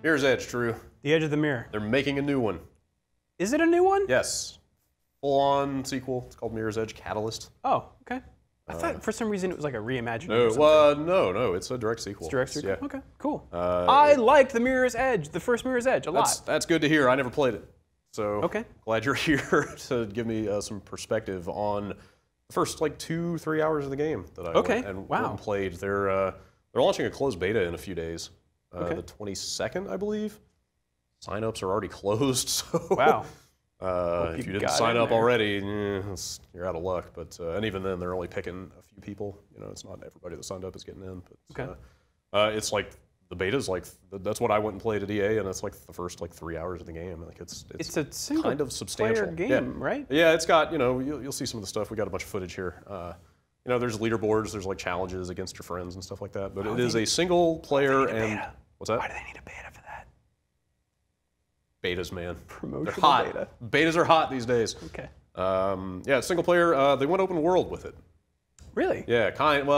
Mirror's Edge, Drew. The Edge of the Mirror. They're making a new one. Is it a new one? Yes. Full-on sequel. It's called Mirror's Edge Catalyst. Oh, okay. I thought for some reason it was like a reimagining. No, it's a direct sequel. It's a direct sequel? Yeah. Okay, cool. I liked the Mirror's Edge, the first Mirror's Edge, a lot. That's good to hear. I never played it. So okay. Glad you're here to give me some perspective on the first like 2-3 hours of the game that I went and played. They're launching a closed beta in a few days. The 22nd, I believe. Sign-ups are already closed. So wow. If you didn't sign up already, you're out of luck. But and even then, they're only picking a few people. You know, it's not everybody that signed up is getting in. But it's like the beta's like that's what I went and played at EA, and it's like the first like 3 hours of the game. Like it's a single kind of substantial game, right? Yeah, it's got you'll see some of the stuff. We got a bunch of footage here. There's leaderboards, there's like challenges against your friends and stuff like that. But it is a single player and what's that? Why do they need a beta for that? Betas, man. Promotional They're hot. beta. Betas are hot these days. Okay. Yeah, single player. They went open world with it. Really? Yeah, kind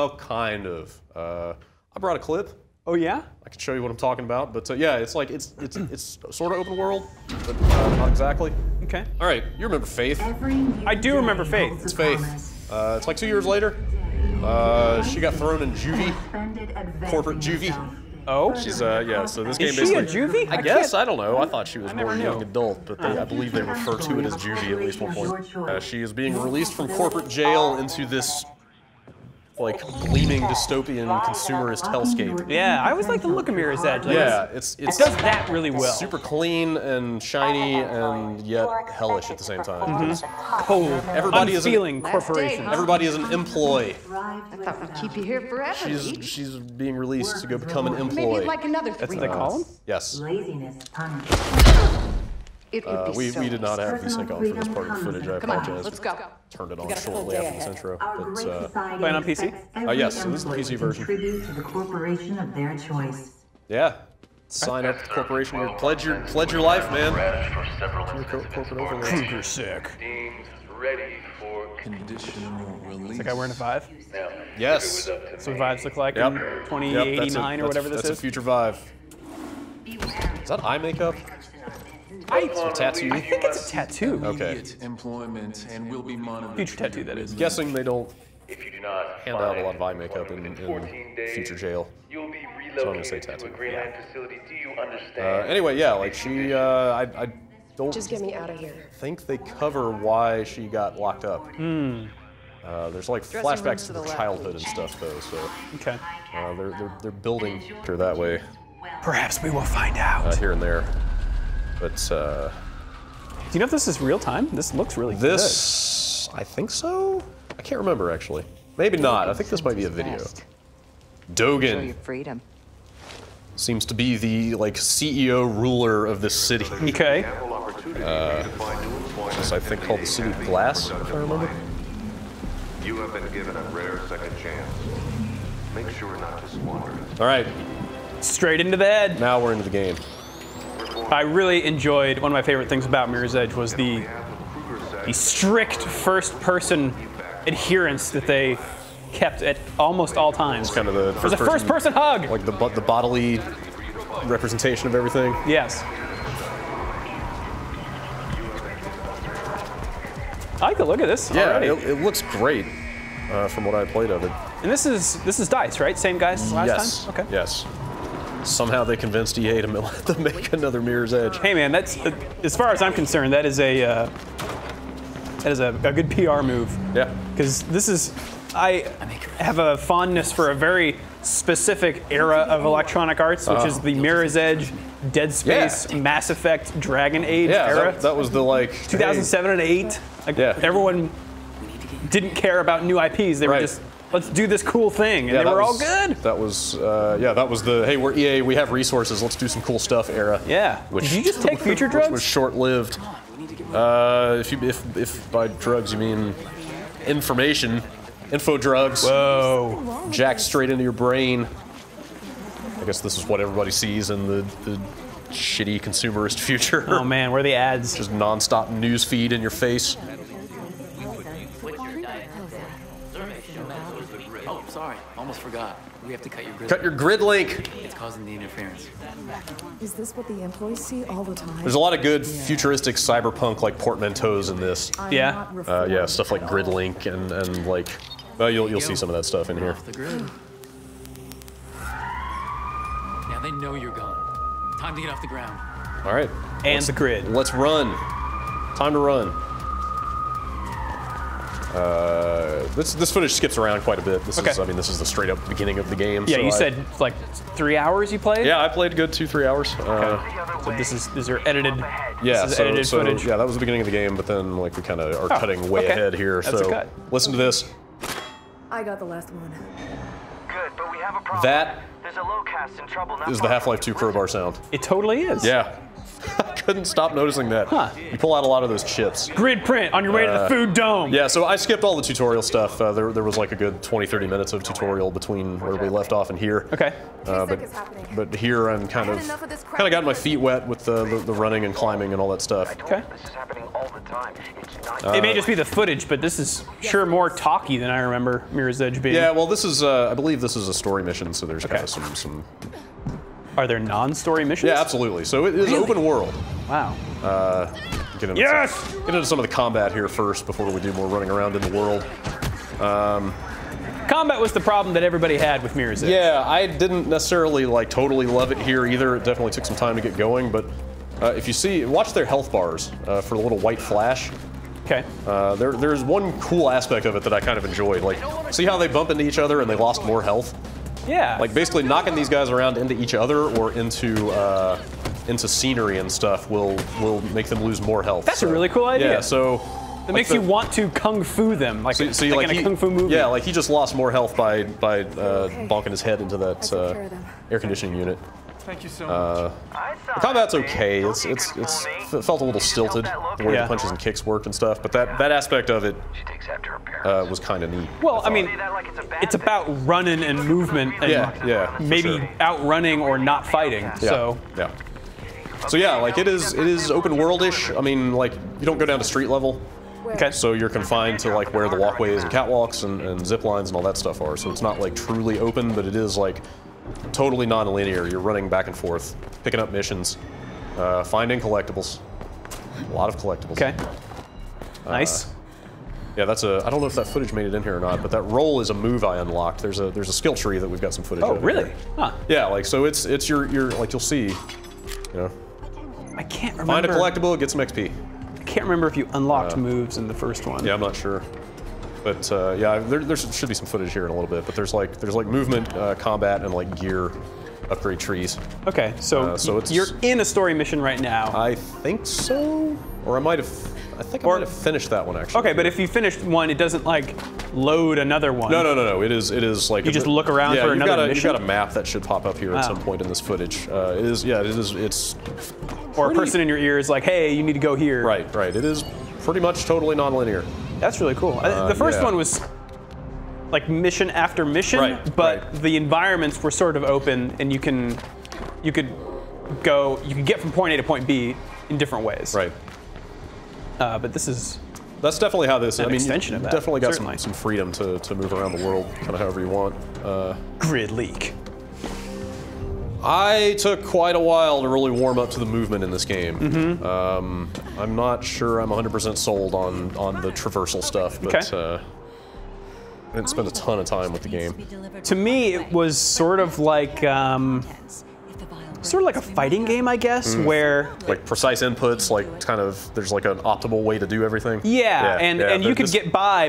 of. I brought a clip. Oh yeah? I can show you what I'm talking about. But yeah, it's like it's sort of open world, but not exactly. Okay. All right, you remember Faith? I do remember Faith. It's Faith. It's like 2 years later. She got thrown in juvie, corporate juvie. Oh? She's yeah. So this game Is basically. she a juvie? I guess I don't know. I thought she was more knew. young adult, but I believe they refer to it as juvie at least one point. She is being released from corporate jail into this like gleaming dystopian consumerist hellscape. Yeah, I always like the look of Mirror's Edge. Like Yeah, it does that really well. Super clean and shiny and yet hellish at the same time. Cold, Everybody is unfeeling corporation. Everybody is an employee. I thought we'd keep you here forever. She's being released to go become an employee. Maybe you'd like another 3 That's what they call them? Yes. Laziness punished. It would be We did not have VSync on for this part of the footage. I Come on, apologize. let's go. Turned it on shortly after this intro. But, Playing on PC? Yes, so this is the PC version. Contribute to the corporation of their choice. yeah. Sign up to the corporation. Pledge your life, man. Corporate overlords. You're sick. Ready for conditional release. Is that guy wearing a Vive? Yes. That's what Vives look like in 2089 or whatever this is? That's a future Vive. Is that eye makeup? A tattoo? I think it's a tattoo. Okay. Employment and will be monitored. Future tattoo, that is. Guessing they don't if you do not hand out a lot of eye makeup in 14 days, future jail. You'll be So I'm gonna say relocated to tattoo. a Greenland facility. Do you understand? Anyway, yeah, like she, I don't Just get me out of here. think they cover why she got locked up. There's like flashbacks to her childhood and stuff though, so Okay. they're building her that way Perhaps we will find out. here and there. But Do you know if this is real time? This looks really this, I think so. I can't remember actually. Maybe not. I think this might be a video. Show Dogen your freedom. seems to be the like CEO ruler of this city. good. Okay. This I think called the City of Glass, if I remember. You have been given a rare second chance. Make sure not to squander it. All right, Straight into the head. now we're into the game. I really enjoyed, one of my favorite things about Mirror's Edge was the strict first-person adherence that they kept at almost all times. It's kind of the It was a first-person hug! like the bodily representation of everything. Yes. I like the look of this Yeah, already. it looks great from what I played of it. And this is DICE, right? Same guys as last Yes. time? Okay. Yes. Somehow they convinced EA to make another Mirror's Edge. Hey man, that's as far as I'm concerned, that is a good PR move. Yeah. Because this is, I have a fondness for a very specific era of Electronic Arts, which is the Mirror's Edge, Dead Space, Mass Effect, Dragon Age era. That was the like 2007 and 8. Like, everyone didn't care about new IPs. They were just, let's do this cool thing, and they were all good. That was that was the hey, we're EA, we have resources, let's do some cool stuff era. Yeah. Which, Did you just take future drugs? Which was short-lived. If by drugs you mean information, info drugs. Whoa. Jacked straight into your brain. I guess this is what everybody sees in the shitty consumerist future. Oh man, where are the ads? Just non-stop news feed in your face. Almost forgot. We have to cut your grid. Cut your grid link. It's causing the interference. Is this what the employees see all the time? There's a lot of good futuristic cyberpunk like portmanteaus in this. Yeah. Yeah, stuff like grid link and like, well, you'll see some of that stuff in here. Off the grid. Now they know you're gone. Time to get off the ground. All right. And the grid. Let's run. Time to run. This footage skips around quite a bit. This is, I mean, this is the straight up beginning of the game. Yeah, so you said like 3 hours you played? Yeah, I played a good 2-3 hours. So these are edited. Yeah, this is edited footage. Yeah, that was the beginning of the game, but then like we kind of are cutting way ahead here. That's so a cut. Listen to this. I got the last one. Good, but we have a problem. That There's a low cast in trouble now. is the Half-Life 2 crowbar sound. It totally is. Yeah. I couldn't stop noticing that. Huh. You pull out a lot of those chips. Grid print on your way to the food dome. Yeah, so I skipped all the tutorial stuff. There was like a good 20-30 minutes of tutorial between where we left off and here. Okay. But here I'm kind of got my feet wet with the running and climbing and all that stuff. Okay. This is happening all the time. It's not. It may just be the footage, but this is sure more talky than I remember Mirror's Edge being. Yeah, well, this is I believe this is a story mission, so there's kind of some. Are there non-story missions? Yeah, absolutely. So it is open world. Wow. Get into some of the combat here first before we do more running around in the world. Combat was the problem that everybody had with Mirror's Edge. Yeah, I didn't necessarily like totally love it here either. It definitely took some time to get going, but if you see, watch their health bars for the little white flash. Okay. There's one cool aspect of it that I kind of enjoyed. Like, see how they bump into each other and they lost more health? Yeah. Like basically knocking these guys around into each other or into scenery and stuff will make them lose more health. That's a really cool idea. Yeah, so it makes you want to kung fu them, like, like in a kung fu movie. Yeah, like he just lost more health by bonking his head into that air conditioning unit. Thank you so much. The combat's okay. It felt a little stilted the way the punches and kicks worked and stuff, but that aspect of it was kind of neat. Well, I mean, it's about running and movement and maybe outrunning or not fighting. Yeah, so yeah. So yeah, like it is open world-ish. I mean, like you don't go down to street level. Okay. So you're confined to like where the walkways and catwalks and zip lines and all that stuff are. So it's not like truly open, but it is like totally non-linear. You're running back and forth, picking up missions, finding collectibles. A lot of collectibles. Okay. Nice. Yeah, that's a. I don't know if that footage made it in here or not, but that roll is a move I unlocked. There's a skill tree that we've got some footage of. Oh, really? Here. Huh. Yeah, like so it's your like you'll see, you know. I can't remember. Find a collectible, get some XP. I can't remember if you unlocked moves in the first one. Yeah, I'm not sure. But yeah, there should be some footage here in a little bit. But there's like movement, combat, and like gear upgrade trees. Okay, so you're in a story mission right now. I think so, or I might have. I think I might have finished that one actually. Okay, but if you finished one, it doesn't like load another one. No. It is like you just look around for another mission. You've got a map that should pop up here at some point in this footage. It is. Yeah, it is. It's. Or a person in your ear is like, hey, you need to go here. Right. It is pretty much totally non-linear. That's really cool. The first one was like mission after mission, but the environments were sort of open, and you could get from point A to point B in different ways. Right. But this is. That's definitely how this. I mean, extension of that. Definitely got some freedom to move around the world, kind of however you want. Grid leak. I took quite a while to really warm up to the movement in this game. Mm-hmm. I'm not sure I'm 100% sold on the traversal stuff, but I didn't spend a ton of time with the game. To me, it was sort of like a fighting game, I guess, where like precise inputs, like kind of there's like an optimal way to do everything. Yeah, and you could get by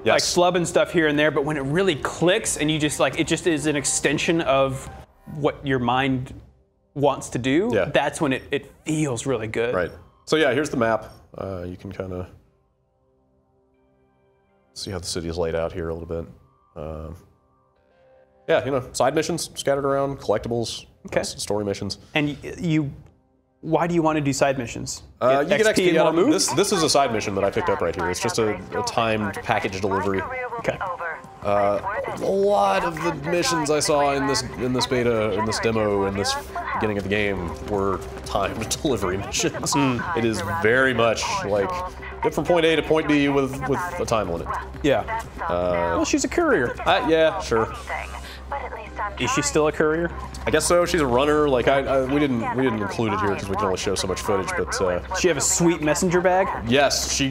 like flubbing stuff here and there, but when it really clicks and you just like it just is an extension of what your mind wants to do, that's when it feels really good. Right. So yeah, here's the map. You can kind of see how the city is laid out here a little bit. Yeah, you know, side missions scattered around, collectibles, story missions. And why do you want to do side missions? You get XP and more moves? This is a side mission that I picked up right here. It's just a timed package delivery. Okay. A lot of the missions I saw in this beta, in this demo, in this beginning of the game were timed delivery missions. It is very much like get from point A to point B with a time limit. Yeah. Well, she's a courier. Yeah, sure. Is she still a courier? I guess so. She's a runner. Like we didn't include it here because we can only show so much footage. But she have a sweet messenger bag. Yes, she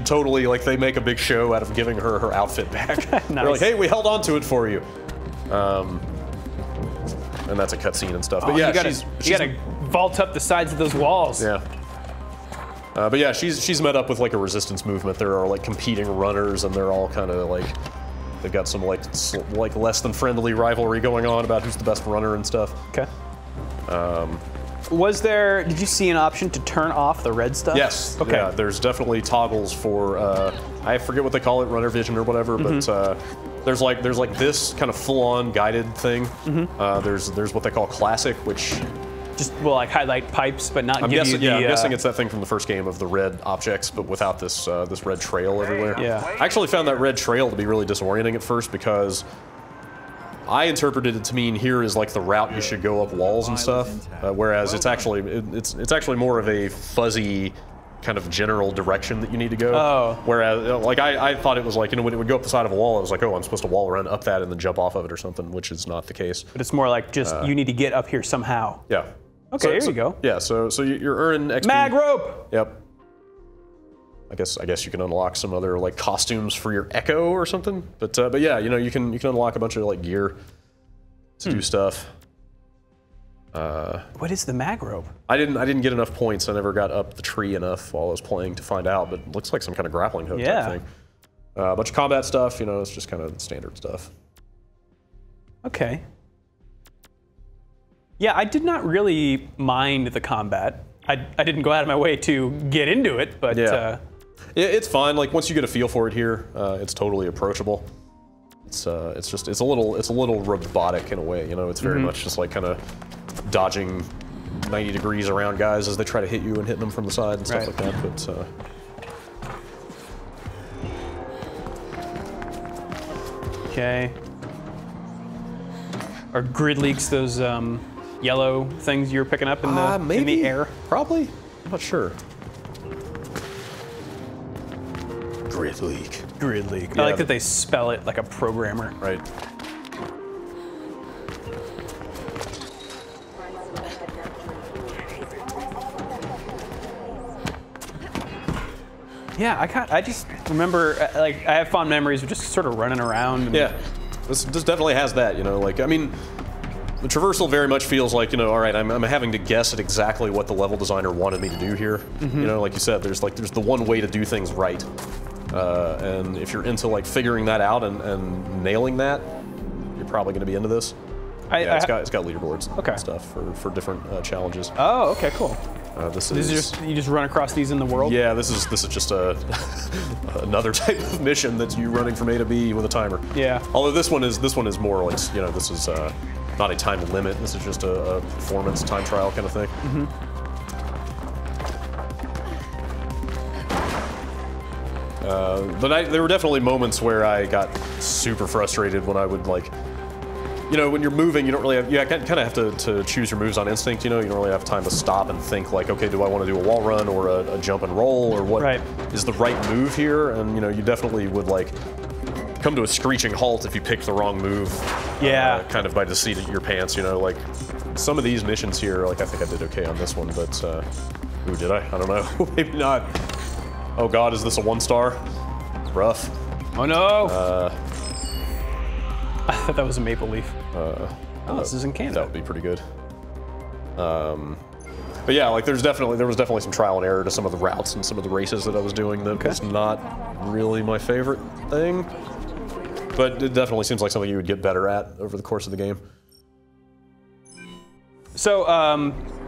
totally, like, they make a big show out of giving her outfit back. Nice. They're like, hey, we held on to it for you. And that's a cutscene and stuff. But yeah, you gotta vault up the sides of those walls. Yeah. But yeah, she's met up with like a resistance movement. There are like competing runners, and they're all kind of like, they've got some like less than friendly rivalry going on about who's the best runner and stuff. Okay. Did you see an option to turn off the red stuff? Yes. Okay. Yeah, there's definitely toggles for, I forget what they call it, runner vision or whatever, but there's like this kind of full-on guided thing. There's what they call classic, which just will like highlight pipes, but not I'm give guessing, you the. Yeah, I'm guessing it's that thing from the first game of the red objects, but without this this red trail everywhere. Yeah. I actually found that red trail to be really disorienting at first because I interpreted it to mean here is like the route you should go up walls and stuff, whereas it's actually more of a fuzzy kind of general direction that you need to go. Oh. Whereas, like, I thought it was like, when it would go up the side of a wall, I was like, oh, I'm supposed to wall run up that and then jump off of it or something, which is not the case. But it's more like just you need to get up here somehow. Yeah. Okay, here you go. Yeah, so you're earning XP. Mag rope! Yep. I guess you can unlock some other like costumes for your Echo or something. But yeah, you can unlock a bunch of like gear to do stuff. What is the mag rope? I didn't get enough points. I never got up the tree enough while I was playing to find out, but it looks like some kind of grappling hook type thing. A bunch of combat stuff, it's just kind of standard stuff. Okay. Yeah, I did not really mind the combat. I didn't go out of my way to get into it, but yeah. It's fine. Like once you get a feel for it here, it's totally approachable. It's a little robotic in a way, It's very much just like kind of dodging 90 degrees around guys as they try to hit you and hitting them from the side and stuff like that. But okay. Are grid leaks those yellow things you were picking up in the air? Probably. I'm not sure. Grid leak. Grid leak. Yeah, I like that they spell it like a programmer. Right. Yeah, I just remember, like, I have fond memories of just sort of running around. Yeah, this definitely has that, Like, I mean, the traversal very much feels like, all right, I'm having to guess at exactly what the level designer wanted me to do here. Like you said, there's the one way to do things right. And if you're into, like, figuring that out and nailing that, you're probably going to be into this. It's got leaderboards and stuff for different challenges. Oh, okay, cool. This is just you just run across these in the world? Yeah, this is just another type of mission that's you running from A to B with a timer. Yeah. Although this one is more like this is not a time limit. This is just a performance time trial kind of thing. But there were definitely moments where I got super frustrated when I would like. When you're moving, you don't really have, you kind of have to choose your moves on instinct, you don't really have time to stop and think like, okay, do I want to do a wall run or a jump and roll or what is the right move here? And, you definitely would like come to a screeching halt if you pick the wrong move. Yeah. Kind of by the seat of your pants, like some of these missions here, like I think I did okay on this one, but, ooh, did I? I don't know. Maybe not. Oh God, is this a 1-star? Rough. Oh no! I thought that was a maple leaf. This is in Canada. That would be pretty good. But yeah, like there was definitely some trial and error to some of the routes and some of the races that I was doing that was not really my favorite thing. But it definitely seems like something you would get better at over the course of the game. So,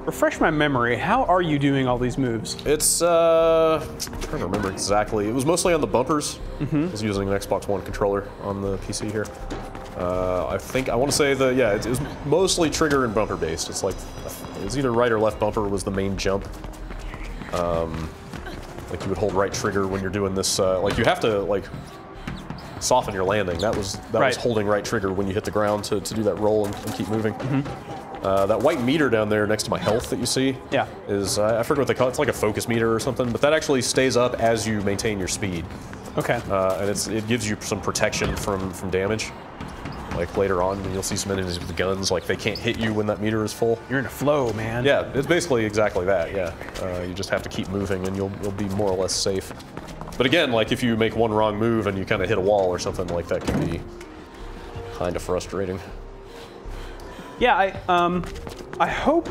refresh my memory. How are you doing all these moves? It's, I'm trying to remember exactly. It was mostly on the bumpers. I was using an Xbox One controller on the PC here. I want to say it was mostly trigger and bumper based. It's like, it's either right or left bumper was the main jump. Like you would hold right trigger when you're doing this, like you have to like soften your landing. That was holding right trigger when you hit the ground to do that roll and keep moving. That white meter down there next to my health that you see is, I forget what they call it. It's like a focus meter or something, but that actually stays up as you maintain your speed. Okay. And it gives you some protection from damage. Like later on, you'll see some enemies with guns, like they can't hit you when that meter is full. You're in a flow, man. Yeah, it's basically exactly that, yeah. You just have to keep moving and you'll be more or less safe. But again, like if you make one wrong move and you kind of hit a wall or something, like that can be kind of frustrating. Yeah, I hope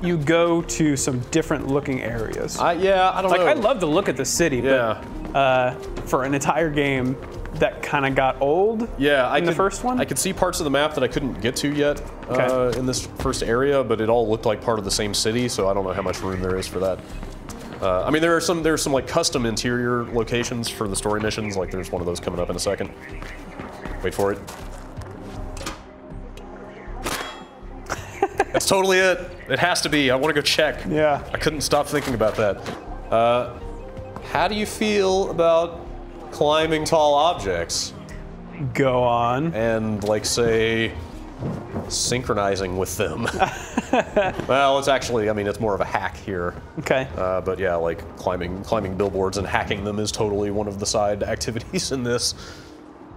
you go to some different looking areas. Yeah, I don't know. I love the look at the city, but for an entire game that kind of got old in the first one. I could see parts of the map that I couldn't get to yet in this first area, but it all looked like part of the same city, so I don't know how much room there is for that. I mean, there's some like custom interior locations for the story missions, like there's one of those coming up in a second. Wait for it. That's totally it. It has to be. I want to go check. Yeah. I couldn't stop thinking about that. How do you feel about climbing tall objects? Go on. And, like, say, synchronizing with them. Well, it's actually, I mean, it's more of a hack here. Okay. But yeah, like climbing billboards and hacking them is totally one of the side activities in this.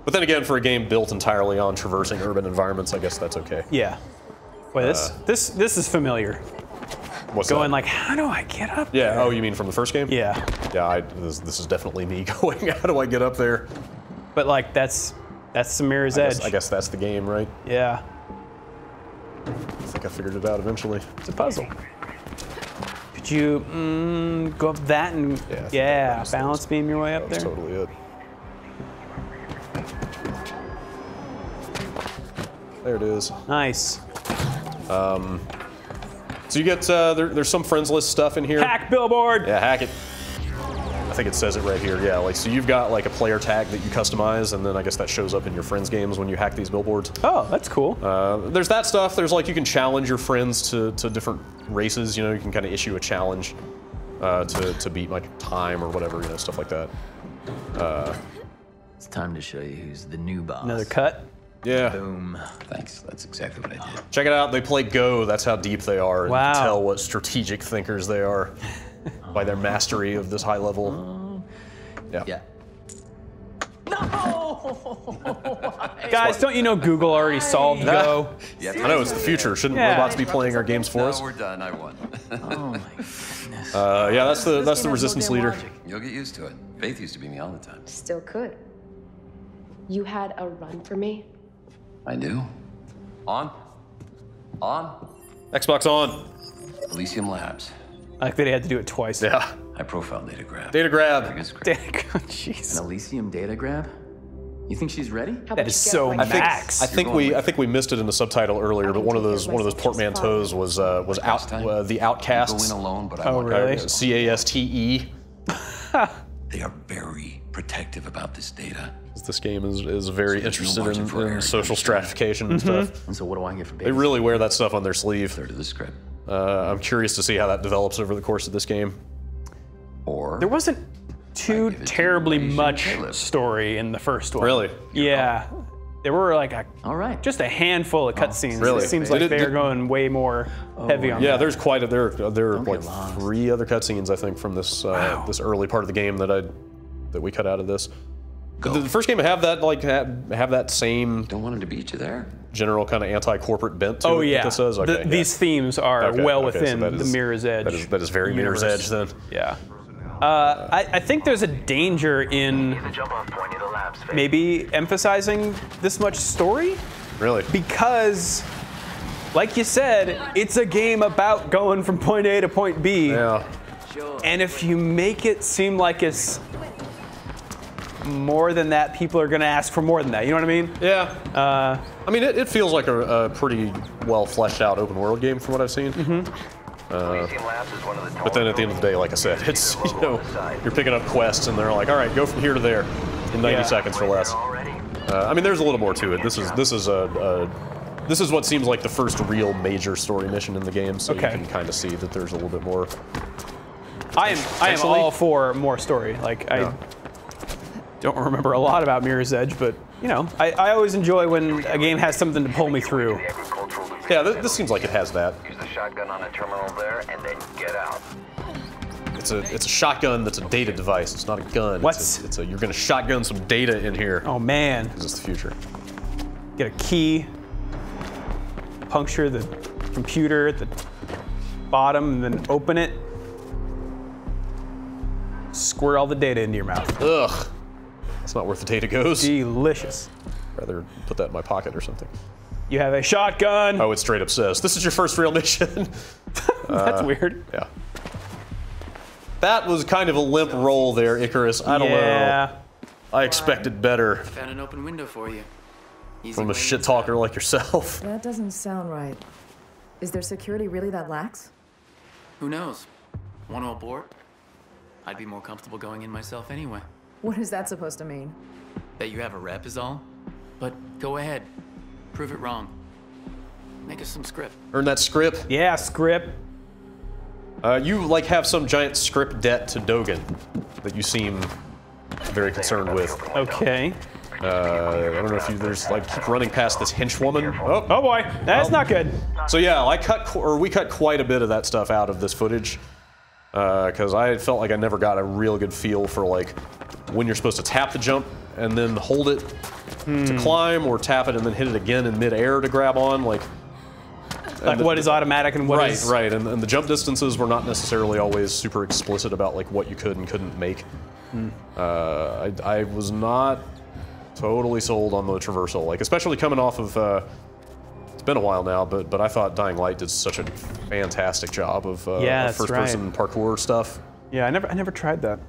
But then again, for a game built entirely on traversing urban environments, I guess that's okay. Yeah. Wait, this is familiar. What's going that? like, how do I get up there? there? Oh, you mean from the first game? Yeah. Yeah, this is definitely me going, how do I get up there? But like, that's the Mirror's Edge. I guess that's the game, right? Yeah. I think I figured it out eventually. It's a puzzle. Could you go up that and balance beam your way up there? That's totally it. There it is. Nice. So you get, there's some friends list stuff in here. Hack billboard! Yeah, hack it. I think it says it right here, yeah. Like, so you've got like a player tag that you customize, and then I guess that shows up in your friends' games when you hack these billboards. Oh, that's cool. There's that stuff. There's like, you can challenge your friends to different races, you know, you can kind of issue a challenge to beat like time or whatever, you know, stuff like that. It's time to show you who's the new boss. Another cut? Yeah. Boom. Thanks, that's exactly what I did. Check it out, they play Go, that's how deep they are. Wow. And tell what strategic thinkers they are by their mastery of this high level. Yeah. No! Guys, don't you know Google already solved Go? I know, it's the future. Shouldn't robots be playing our games for us? No, we're done. I won. Oh my goodness. Yeah, that's the resistance leader. You'll get used to it. Faith used to be me all the time. Still could. You had a run for me? I do. On. Xbox on. Elysium Labs. I like that he had to do it twice. Yeah. High profile data grab. Data grab. Jeez. An Elysium data grab? You think she's ready? That is so max. I think we missed it in the subtitle earlier, but one of those portmanteaus was the Outcasts. Go in alone, but oh really? CASTE. They are very protective about this data. This game is very interested in social stratification and stuff. And so what do I get for They really wear that stuff on their sleeve. Third of the script. I'm curious to see how that develops over the course of this game. Or there wasn't too terribly much story in the first one. Really? Yeah. There were like just a handful of cutscenes. Really? It seems like they're going way more heavy on that. Yeah, there's quite a there are like 3 other cutscenes I think from this this early part of the game that we cut out of this. Did the first game have that have that same? Don't want him to beat you there. General kind of anti-corporate bent to it. Yeah. This is? Okay, these themes are well within so the Mirror's Edge. That is very universe. Mirror's Edge then. Yeah. I think there's a danger in maybe emphasizing this much story. Really? Because, like you said, it's a game about going from point A to point B. Yeah. And if you make it seem like it's more than that, people are going to ask for more than that. You know what I mean? Yeah. I mean, it feels like a pretty well fleshed out open world game from what I've seen. But then at the end of the day, like I said, it's, you know, you're picking up quests and they're like, all right, go from here to there in 90 seconds or less. I mean, there's a little more to it. This is what seems like the first real major story mission in the game, so you can kind of see that there's a little bit more. I am all for more story. Like I don't remember a lot about Mirror's Edge, but you know, I always enjoy when a game has something to pull me through. Yeah, this seems like it has that. Use the shotgun on the terminal there, and then get out. It's a shotgun that's a data device. It's not a gun. What? You're gonna shotgun some data in here. Oh man. This is the future. Get a key, puncture the computer at the bottom, and then open it. Squirt all the data into your mouth. Ugh. That's not where the data goes. Delicious. Rather put that in my pocket or something. You have a shotgun. Oh, it's straight up says, this is your first real mission. That's weird. Yeah. That was kind of a limp roll there, Icarus. I don't know. I expected better. Found an open window for you. From a shit talker like yourself. That doesn't sound right. Is their security really that lax? Who knows? Want to abort? I'd be more comfortable going in myself anyway. What is that supposed to mean? That you have a rep is all. But go ahead. Prove it wrong. Make us some script. Earn that script? Yeah, script. You like have some giant script debt to Dogen that you seem very concerned with. Okay. I don't know if there's like keep running past this henchwoman. Oh boy, that's not good. So yeah, we cut quite a bit of that stuff out of this footage because I felt like I never got a real good feel for like when you're supposed to tap the jump and then hold it to climb, or tap it and then hit it again in midair to grab on, like what is automatic and what is... Right, and the jump distances were not necessarily always super explicit about like what you could and couldn't make. I was not totally sold on the traversal, like especially coming off of it's been a while now, but I thought Dying Light did such a fantastic job of first-person parkour stuff. Yeah, I never tried that.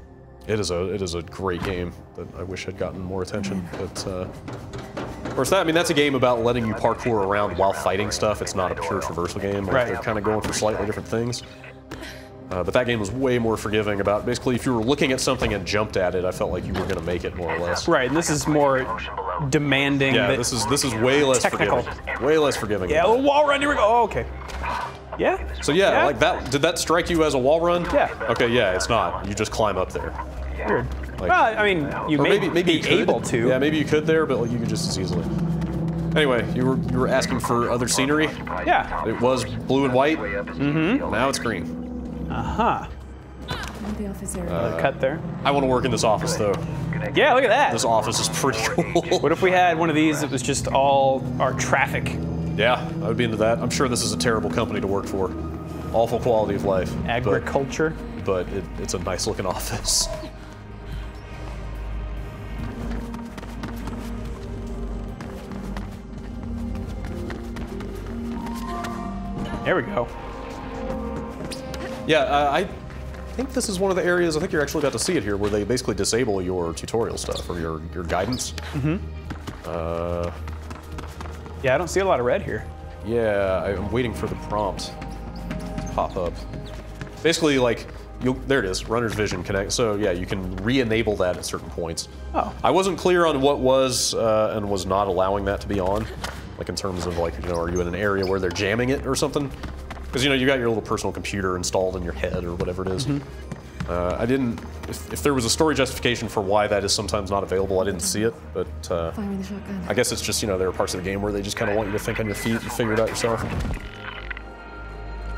It is a great game that I wish had gotten more attention, but of course that's a game about letting you parkour around while fighting stuff. It's not a pure traversal game. Like, they're kind of going for slightly different things. But that game was way more forgiving about basically if you were looking at something and jumped at it, I felt like you were going to make it more or less. Right, and this is more demanding. Yeah, this is way less technical. Forgiving. Way less forgiving. Yeah, a wall run. Here we go. Oh, okay. Yeah. So yeah, like that. Did that strike you as a wall run? Yeah. Okay, yeah, it's not. You just climb up there. Weird. Like, well, I mean, you may be able to. Yeah, maybe you could there, but like, you could just as easily. Anyway, you were asking for other scenery. Yeah. It was blue and white. Mm-hmm. Now it's green. Uh-huh. The office area. Cut there. I want to work in this office though. Yeah, look at that. This office is pretty cool. What if we had one of these that was just all our traffic? Yeah, I would be into that. I'm sure this is a terrible company to work for. Awful quality of life. Agriculture. But it's a nice looking office. There we go. Yeah, I think this is one of the areas, I think you're actually about to see it here, where they basically disable your tutorial stuff, or your guidance. Mm-hmm. Yeah, I don't see a lot of red here. Yeah, I'm waiting for the prompt to pop up. Basically, like, there it is, runner's vision connect. So yeah, you can re-enable that at certain points. Oh. I wasn't clear on what was and was not allowing that to be on. Like in terms of like, are you in an area where they're jamming it or something? Because you got your little personal computer installed in your head or whatever it is. Mm-hmm. I didn't, if there was a story justification for why that is sometimes not available, I didn't see it, but I guess it's just, there are parts of the game where they just kind of want you to think on your feet and figure it out yourself.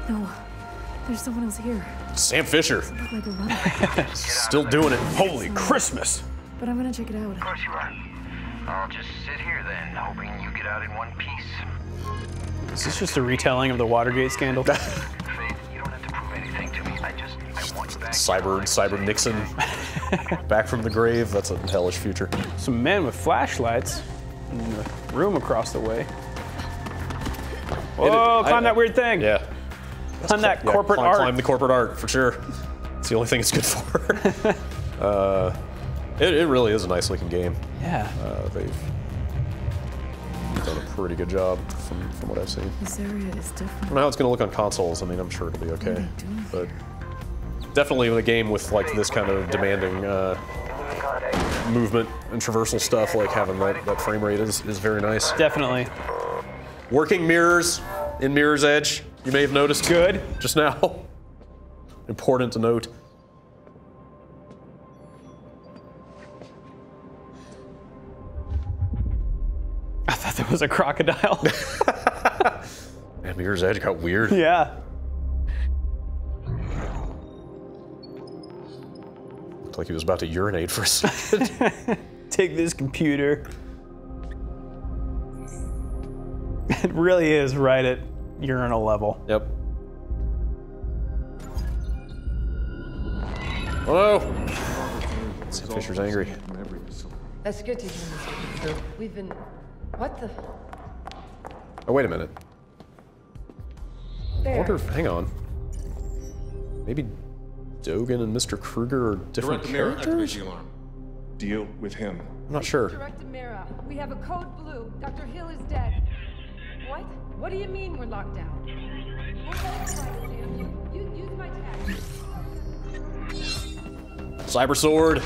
No, there's someone else here. Sam Fisher. Look like a runner. Still doing it. Holy Christmas. But I'm gonna check it out. Of course you are. I'll just sit here then, hoping you get out in one piece. Is this just a retelling of the Watergate scandal? You don't have to prove anything to me. I want you back. Cyber Nixon back from the grave. That's a hellish future. Some men with flashlights in the room across the way. Whoa, climb that weird thing. Yeah. Climb that corporate art. Climb the corporate art, for sure. It's the only thing it's good for. It really is a nice looking game. Yeah. They've done a pretty good job from what I've seen. This area is different. I don't know how it's going to look on consoles. I mean, I'm sure it'll be okay. But definitely in a game with like this kind of demanding movement and traversal stuff, like having that frame rate is very nice. Definitely. Working mirrors in Mirror's Edge, you may have noticed. Good. Just now. Important to note. I thought there was a crocodile. Mirror's Edge got weird. Yeah. Looked like he was about to urinate for a second. Take this computer. It really is right at urinal level. Yep. Hello. Fisher's angry. That's good to hear, Mr. Cooper. We've been... What the... Oh, wait a minute. There. I wonder if... Hang on. Maybe Dogen and Mr. Kruger are different characters? Alarm. Deal with him. I'm not sure. Director Mira, we have a code blue. Dr. Hill is dead. What? What do you mean we're locked down? Use my tag. Cyber sword.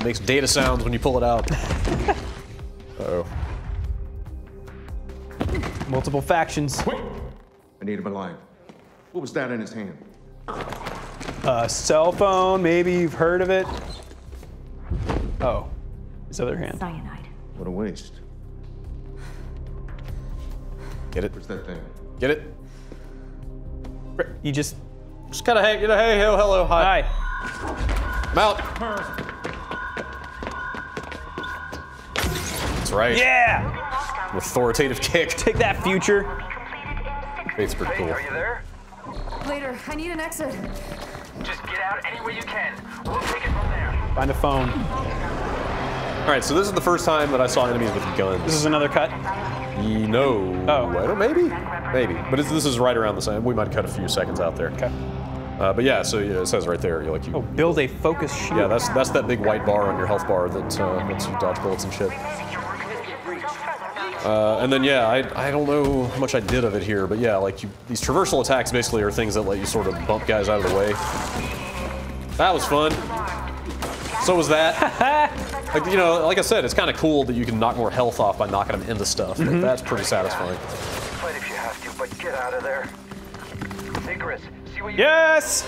Makes data sounds when you pull it out. Uh-oh. Multiple factions. Quick! I need him alive. What was that in his hand? A cell phone, maybe you've heard of it. Oh, his other hand. Cyanide. What a waste. Get it? What's that thing? Get it? You just kind of, hey, you know, hey, hello, hi. Hi. I'm out. That's right. Yeah! An authoritative kick. Take that, future. It's pretty cool. Are you there? Later, I need an exit. Just get out any way you can. We'll take it from there. Find a phone. All right, so this is the first time that I saw enemies with guns. This is another cut? No. Oh. I don't, maybe? Maybe. But this is right around the same. We might cut a few seconds out there. Okay. But yeah, so yeah, it says right there, you're like, you, build a focus shield. Yeah, that's that big white bar on your health bar that lets you dodge bullets and shit. And then yeah, I don't know how much I did of it here, but yeah, like these traversal attacks basically are things that let you sort of bump guys out of the way. That was fun. So was that. Like, you know, like I said, it's kind of cool that you can knock more health off by knocking them into stuff. Mm-hmm. That's pretty satisfying. Fight if you have to, but get out of there. Icarus, see what you Yes!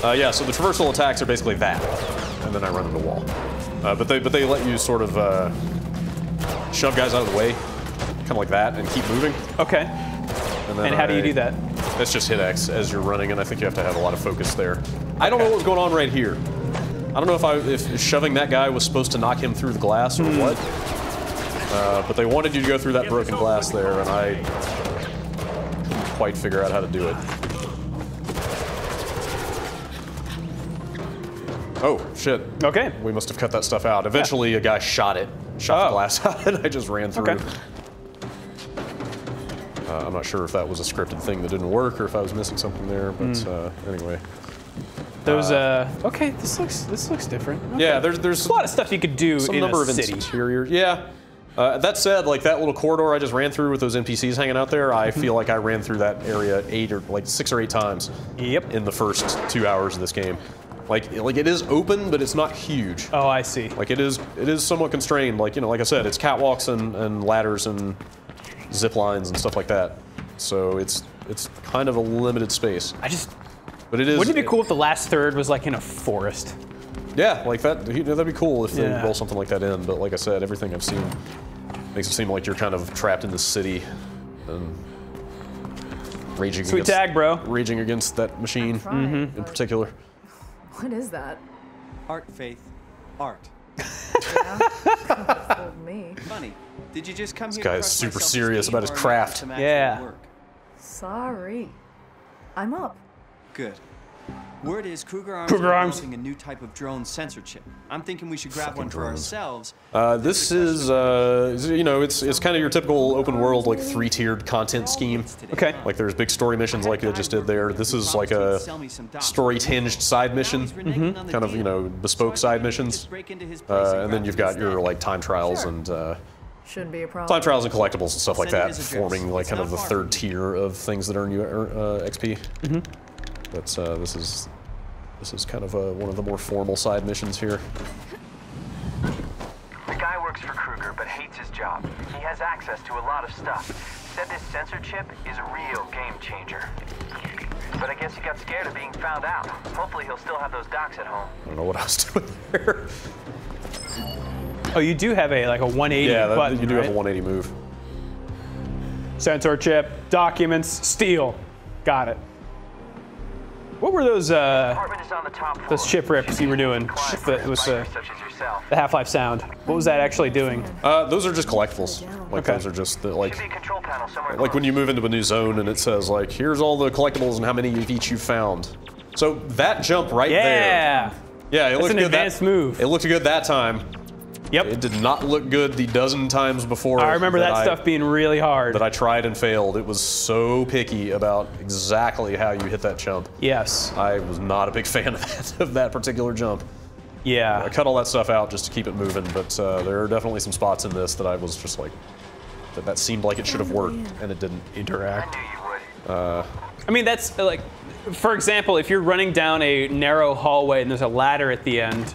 Yeah, so the traversal attacks are basically that, and then I run into the wall. But they let you sort of shove guys out of the way, kind of like that, and keep moving. Okay. And how do you do that? It's just hit X as you're running, and I think you have to have a lot of focus there. I don't know what was going on right here. I don't know if shoving that guy was supposed to knock him through the glass or what. But they wanted you to go through that broken glass there, and I couldn't quite figure out how to do it. Oh, shit. Okay. We must have cut that stuff out. Eventually, a guy shot the glass out, and I just ran through. Okay. I'm not sure if that was a scripted thing that didn't work or if I was missing something there, but anyway. Those okay, this looks different. Okay. Yeah, there's a lot of stuff you could do in number a of city. interiors. Yeah. That said, like that little corridor I just ran through with those NPCs hanging out there, I feel like I ran through that area 6 or 8 times. Yep. In the first 2 hours of this game. Like it is open, but it's not huge. Oh, I see. Like it is somewhat constrained. Like, you know, like I said, it's catwalks and ladders and zip lines and stuff like that. So it's kind of a limited space. But it is. Wouldn't it be cool if the last third was like in a forest? Yeah, like that. That'd be cool if they roll something like that in. But like I said, everything I've seen makes it seem like you're kind of trapped in this city and raging. Sweet tag, bro. Raging against that machine in particular. What is that? Art, Faith. Art. Yeah? Me. Funny. Did you just come This here? guy is super serious about his craft. Yeah. Sorry. I'm up. Good. Word is Kruger Arms Kruger is Arms. developing a new type of drone sensor chip. I'm thinking we should grab Fucking one for drones. ourselves. This is, you know, it's kind of your typical open world, like 3-tiered content scheme. Okay. Like there's big story missions like I just did there. This is like a story-tinged side mission, kind of, you know, bespoke side missions. And then you've got your like time trials and Shouldn't be a problem. time trials and collectibles and stuff like that, forming like kind of the 3rd tier of things that earn you XP. But this is kind of one of the more formal side missions here. The guy works for Kruger, but hates his job. He has access to a lot of stuff. Said this sensor chip is a real game changer. But I guess he got scared of being found out. Hopefully he'll still have those docs at home. I don't know what I was doing there. Oh, you do have a 180 button, you do right? have a 180 move. Sensor chip, documents, steal. Got it. What were those chip rips you were doing with the Half-Life sound? What was that actually doing? Those are just collectibles. Those are just like when you move into a new zone and it says like, here's all the collectibles and how many of each you found. So that jump right there. Yeah, it looked good. Advanced move. It looked good that time. Yep. It did not look good the dozen times before. I remember that stuff being really hard. That I tried and failed. It was so picky about exactly how you hit that jump. Yes. I was not a big fan of that particular jump. Yeah. I cut all that stuff out just to keep it moving, but there are definitely some spots in this that I was just like, that seemed like it should have worked, and it didn't interact. I knew you would. I mean, that's like, for example, if you're running down a narrow hallway and there's a ladder at the end,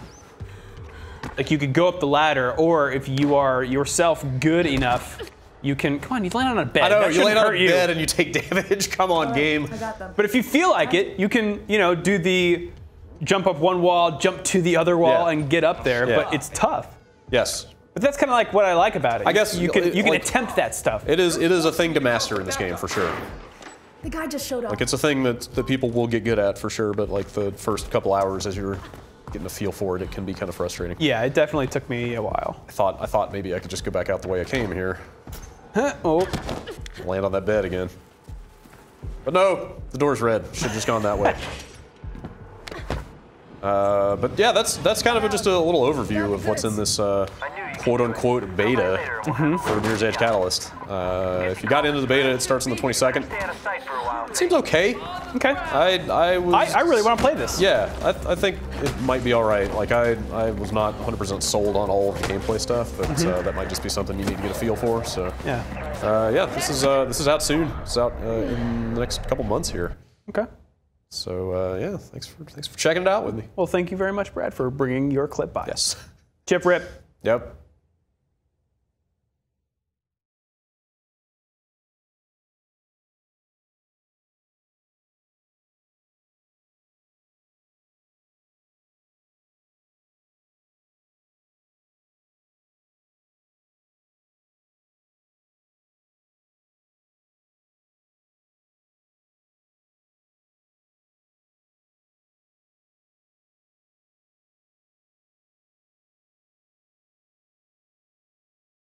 like you could go up the ladder, or if you are yourself good enough, you can, come on, you land on a bed. I know, that you land on a you. bed and you take damage. Come on, game. I got them. But if you feel like it, you can, do the jump up one wall, jump to the other wall, and get up there. Yeah. But it's tough. Yes. But that's kind of like what I like about it. I guess you can attempt that stuff. It is a thing to master in this game for sure. The guy just showed up. Like it's a thing that people will get good at for sure, but like the first couple hours as you're getting a feel for it, it can be kind of frustrating. Yeah, it definitely took me a while. I thought maybe I could just go back out the way I came here. Oh. Land on that bed again. But no, the door's red. Should have just gone that way. But yeah, that's kind of just a little overview of what's in this quote-unquote beta for Mirror's Edge Catalyst. If you got into the beta, it starts on the 22nd. It seems okay. Okay. I really want to play this. Yeah, I think it might be all right. Like I was not 100% sold on all of the gameplay stuff, but that might just be something you need to get a feel for. So yeah, this is out soon. It's out in the next couple months here. Okay. So yeah, thanks for checking it out with me. Well, thank you very much, Brad, for bringing your clip by. Yes. Chip Rip. Yep.